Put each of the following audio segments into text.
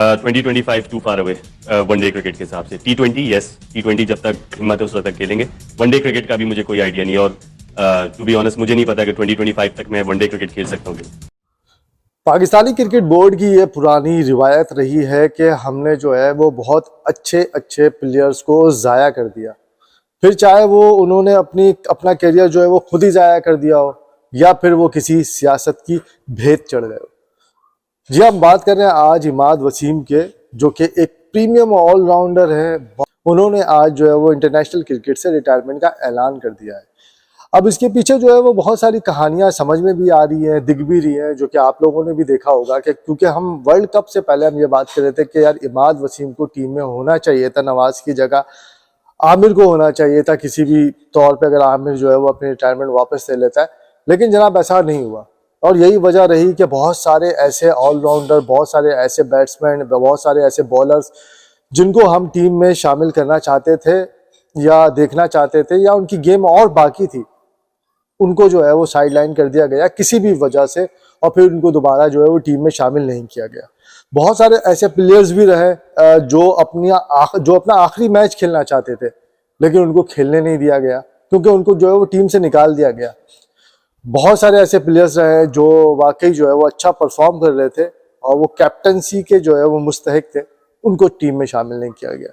2025 to far away one day cricket के हिसाब से। T20 यस, T20 जब तक हिम्मत है उस वक्त तक खेलेंगे। वनडे क्रिकेट का भी मुझे कोई आइडिया नहीं है, और टू बी ऑनेस्ट मुझे नहीं पता कि 2025 तक मैं वनडे क्रिकेट खेल सकता हूँ। पाकिस्तानी क्रिकेट बोर्ड की ये पुरानी रिवायत रही है कि हमने जो है वो बहुत अच्छे अच्छे प्लेयर्स को ज़ाया कर दिया, फिर चाहे वो उन्होंने अपना करियर जो है वो खुद ही ज़ाया कर दिया हो या फिर वो किसी सियासत की भेंट चढ़ गए हो। जी, हम बात कर रहे हैं आज इमाद वसीम के, जो कि एक प्रीमियम ऑलराउंडर है। उन्होंने आज जो है वो इंटरनेशनल क्रिकेट से रिटायरमेंट का ऐलान कर दिया है। अब इसके पीछे जो है वो बहुत सारी कहानियां समझ में भी आ रही हैं, दिख भी रही हैं, जो कि आप लोगों ने भी देखा होगा कि क्योंकि हम वर्ल्ड कप से पहले हम ये बात कर रहे थे कि यार इमाद वसीम को टीम में होना चाहिए था, नवाज की जगह आमिर को होना चाहिए था किसी भी तौर पे, अगर आमिर जो है वो अपनी रिटायरमेंट वापस ले लेता है। लेकिन जनाब ऐसा नहीं हुआ, और यही वजह रही कि बहुत सारे ऐसे ऑलराउंडर, बहुत सारे ऐसे बैट्समैन, बहुत सारे ऐसे बॉलर्स जिनको हम टीम में शामिल करना चाहते थे या देखना चाहते थे या उनकी गेम और बाकी थी, उनको जो है वो साइड लाइन कर दिया गया किसी भी वजह से, और फिर उनको दोबारा जो है वो टीम में शामिल नहीं किया गया। बहुत सारे ऐसे प्लेयर्स भी रहे जो अपना आखिरी मैच खेलना चाहते थे, लेकिन उनको खेलने नहीं दिया गया क्योंकि उनको जो है वो टीम से निकाल दिया गया। बहुत सारे ऐसे प्लेयर्स रहे जो वाकई जो है वो अच्छा परफॉर्म कर रहे थे और वो कैप्टनसी के जो है वो मुस्तहिक थे, उनको टीम में शामिल नहीं किया गया।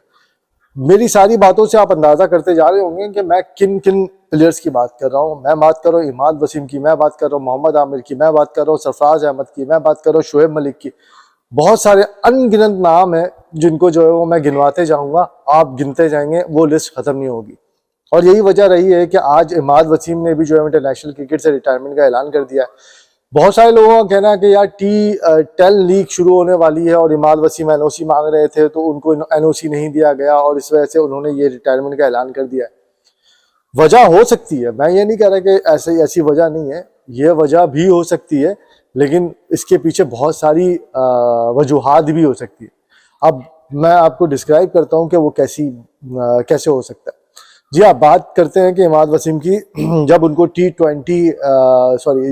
मेरी सारी बातों से आप अंदाजा करते जा रहे होंगे कि मैं किन किन प्लेयर्स की बात कर रहा हूँ। मैं बात कर रहा हूँ इमाद वसीम की, मैं बात कर रहा हूँ मोहम्मद आमिर की, मैं बात कर रहा हूँ सरफराज अहमद की, मैं बात कर रहा हूँ शोएब मलिक की। बहुत सारे अनगिनत नाम हैं जिनको जो है वो मैं गिनवाते जाऊंगा, आप गिनते जाएंगे, वो लिस्ट खत्म नहीं होगी। और यही वजह रही है कि आज इमाद वसीम ने भी जो है इंटरनेशनल क्रिकेट से रिटायरमेंट का ऐलान कर दिया है। बहुत सारे लोगों का कहना है कि यार T10 लीग शुरू होने वाली है और इमाद वसीम एनओसी मांग रहे थे तो उनको एनओसी नहीं दिया गया और इस वजह से उन्होंने ये रिटायरमेंट का ऐलान कर दिया है। वजह हो सकती है, मैं ये नहीं कह रहा कि ऐसी वजह नहीं है, ये वजह भी हो सकती है, लेकिन इसके पीछे बहुत सारी वजूहात भी हो सकती है। अब मैं आपको डिस्क्राइब करता हूँ कि वो कैसे हो सकता है। जी, आप बात करते हैं कि इमाद वसीम की जब उनको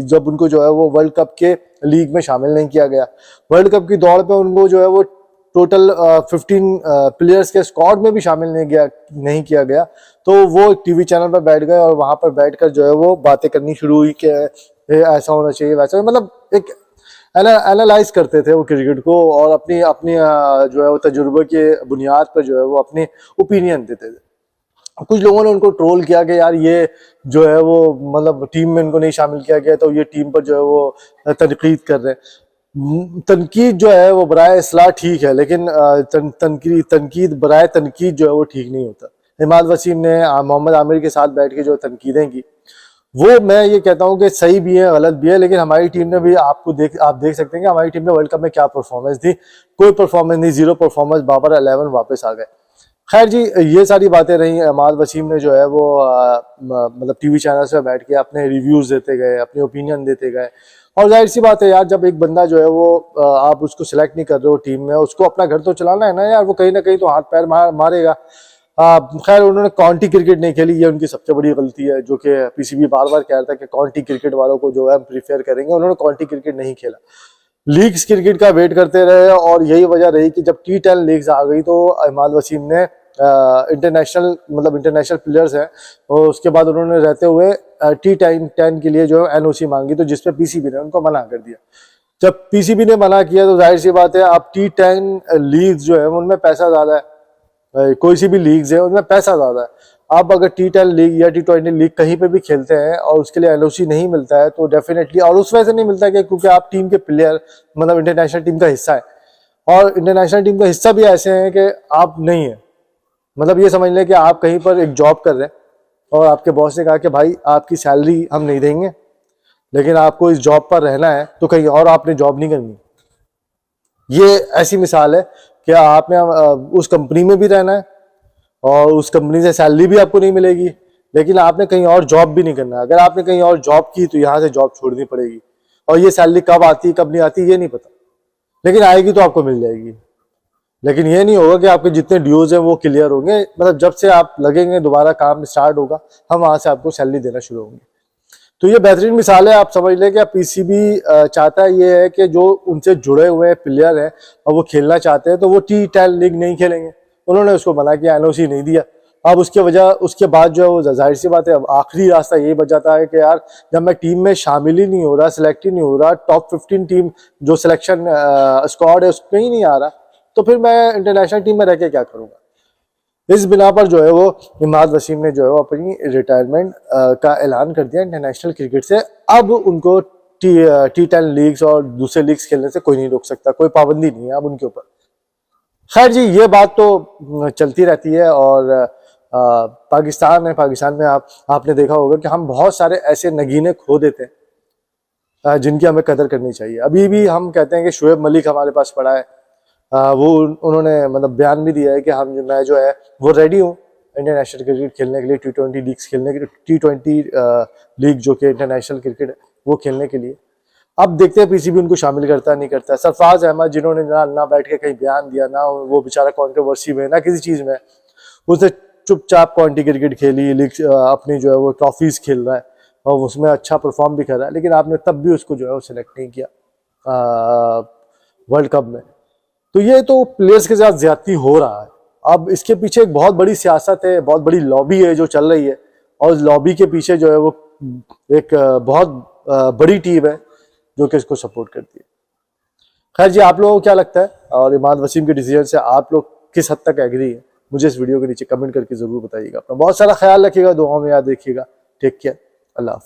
जब उनको जो है वो वर्ल्ड कप के लीग में शामिल नहीं किया गया, वर्ल्ड कप की दौड़ पे उनको जो है वो टोटल 15 प्लेयर्स के स्क्वाड में भी शामिल नहीं किया गया, तो वो एक टीवी चैनल पर बैठ गए और वहां पर बैठकर जो है वो बातें करनी शुरू हुई कि ऐसा होना चाहिए, वैसा, मतलब एक एनालाइज करते थे वो क्रिकेट को और अपनी अपनी जो है वो तजुर्बे के बुनियाद पर जो है वो अपने ओपिनियन देते थे। कुछ लोगों ने उनको ट्रोल किया कि यार ये जो है वो मतलब टीम में इनको नहीं शामिल किया गया तो ये टीम पर जो है वो तनकीद कर रहे हैं। तनकीद जो है वो बराए इस्लाह ठीक है, लेकिन तनकीद बराए तनकीद जो है वो ठीक नहीं होता। इमाद वसीम ने मोहम्मद आमिर के साथ बैठ के जो तनकीदें की, वो मैं ये कहता हूँ कि सही भी है, गलत भी है, लेकिन हमारी टीम ने भी आप देख सकते हैं कि हमारी टीम ने वर्ल्ड कप में क्या परफॉर्मेंस दी। कोई परफॉर्मेंस नहीं, 0 परफॉर्मेंस, बाबर 11 वापस आ गए। खैर जी, ये सारी बातें रही। इमाद वसीम ने जो है वो मतलब टीवी चैनल से बैठ के अपने रिव्यूज देते गए, अपने ओपिनियन देते गए, और जाहिर सी बात है यार, जब एक बंदा जो है वो आप उसको सिलेक्ट नहीं कर रहे हो टीम में, उसको अपना घर तो चलाना है ना यार, वो कहीं ना कहीं तो हाथ पैर मारेगा। खैर, उन्होंने काउंटी क्रिकेट नहीं खेली, ये उनकी सबसे बड़ी गलती है, जो कि पीसीबी बार बार कह रहा था कि काउंटी क्रिकेट वालों को जो है प्रीफेयर करेंगे। उन्होंने काउंटी क्रिकेट नहीं खेला, लीग्स क्रिकेट का वेट करते रहे, और यही वजह रही कि जब T10 लीग्स आ गई तो इमाद वसीम ने इंटरनेशनल प्लेयर्स हैं, और उसके बाद उन्होंने रहते हुए T10 के लिए जो एनओसी मांगी, तो जिसपे पीसीबी ने उनको मना कर दिया। जब पीसीबी ने मना किया तो जाहिर सी बात है, अब T10 लीग्स जो है उनमें पैसा ज्यादा है, कोई सी भी लीग्स है उनमें पैसा ज्यादा है। आप अगर T10 लीग या T20 लीग कहीं पे भी खेलते हैं और उसके लिए एनओसी नहीं मिलता है तो डेफिनेटली, और उस वजह से नहीं मिलता है क्योंकि आप टीम के प्लेयर, मतलब इंटरनेशनल टीम का हिस्सा है, और इंटरनेशनल टीम का हिस्सा भी ऐसे हैं कि आप नहीं है, मतलब ये समझ लें कि आप कहीं पर एक जॉब कर रहे हैं और आपके बॉस ने कहा कि भाई आपकी सैलरी हम नहीं देंगे, लेकिन आपको इस जॉब पर रहना है तो कहीं और आपने जॉब नहीं करनी। ये ऐसी मिसाल है कि आपने उस कंपनी में भी रहना है और उस कंपनी से सैलरी भी आपको नहीं मिलेगी, लेकिन आपने कहीं और जॉब भी नहीं करना है। अगर आपने कहीं और जॉब की तो यहाँ से जॉब छोड़नी पड़ेगी, और ये सैलरी कब आती कब नहीं आती ये नहीं पता, लेकिन आएगी तो आपको मिल जाएगी। लेकिन ये नहीं होगा कि आपके जितने ड्यूज हैं वो क्लियर होंगे, मतलब जब से आप लगेंगे दोबारा काम स्टार्ट होगा, हम वहां से आपको सैलरी देना शुरू होंगे। तो ये बेहतरीन मिसाल है, आप समझ लें कि पीसीबी चाहता है ये है कि जो उनसे जुड़े हुए प्लेयर हैं और वो खेलना चाहते हैं तो वो T10 लीग नहीं खेलेंगे। उन्होंने उसको मना किया, एनओसी नहीं दिया। अब उसके बाद जो है वो जाहिर सी बात है, अब आखिरी रास्ता यही बच जाता है कि यार जब मैं टीम में शामिल ही नहीं हो रहा, सिलेक्ट ही नहीं हो रहा, टॉप 15 टीम जो सिलेक्शन स्क्वाड है उसमें ही नहीं आ रहा, तो फिर मैं इंटरनेशनल टीम में रह के क्या करूँगा। इस बिना पर जो है वो इमाद वसीम ने जो है वो अपनी रिटायरमेंट का ऐलान कर दिया इंटरनेशनल क्रिकेट से। अब उनको T10 लीग्स और दूसरे लीग्स खेलने से कोई नहीं रोक सकता, कोई पाबंदी नहीं है अब उनके ऊपर। खैर जी, ये बात तो चलती रहती है। और पाकिस्तान है, पाकिस्तान में आपने देखा होगा कि हम बहुत सारे ऐसे नगीने खो देते हैं जिनकी हमें कदर करनी चाहिए। अभी भी हम कहते हैं कि शुएब मलिक हमारे पास पड़ा है, वो उन्होंने मतलब बयान भी दिया है कि मैं जो है वो रेडी हूँ इंटरनेशनल क्रिकेट खेलने के लिए, T20 लीग्स खेलने के लिए, T20 लीग जो कि इंटरनेशनल क्रिकेट है वो खेलने के लिए। अब देखते हैं पीसीबी उनको शामिल करता नहीं करता। सरफराज अहमद जिन्होंने ना बैठ के कहीं बयान दिया, ना वो बेचारा कंट्रोवर्सी में, ना किसी चीज़ में, उसने चुपचाप काउंटी क्रिकेट खेली, अपनी जो है वो ट्रॉफीज खेल रहा है और उसमें अच्छा परफॉर्म भी कर रहा है, लेकिन आपने तब भी उसको जो है वो सिलेक्ट नहीं किया वर्ल्ड कप में। तो ये तो प्लेयर्स के साथ ज्यादती हो रहा है। अब इसके पीछे एक बहुत बड़ी सियासत है, बहुत बड़ी लॉबी है जो चल रही है, और उस लॉबी के पीछे जो है वो एक बहुत बड़ी टीम है जो कि इसको सपोर्ट करती है। खैर जी, आप लोगों को क्या लगता है और इमाद वसीम के डिसीजन से आप लोग किस हद तक एग्री है, मुझे इस वीडियो के नीचे कमेंट करके जरूर बताइएगा। अपना बहुत सारा ख्याल रखिएगा, दुआओं में याद रखिएगा। टेक केयर, अल्लाह हाफिज़।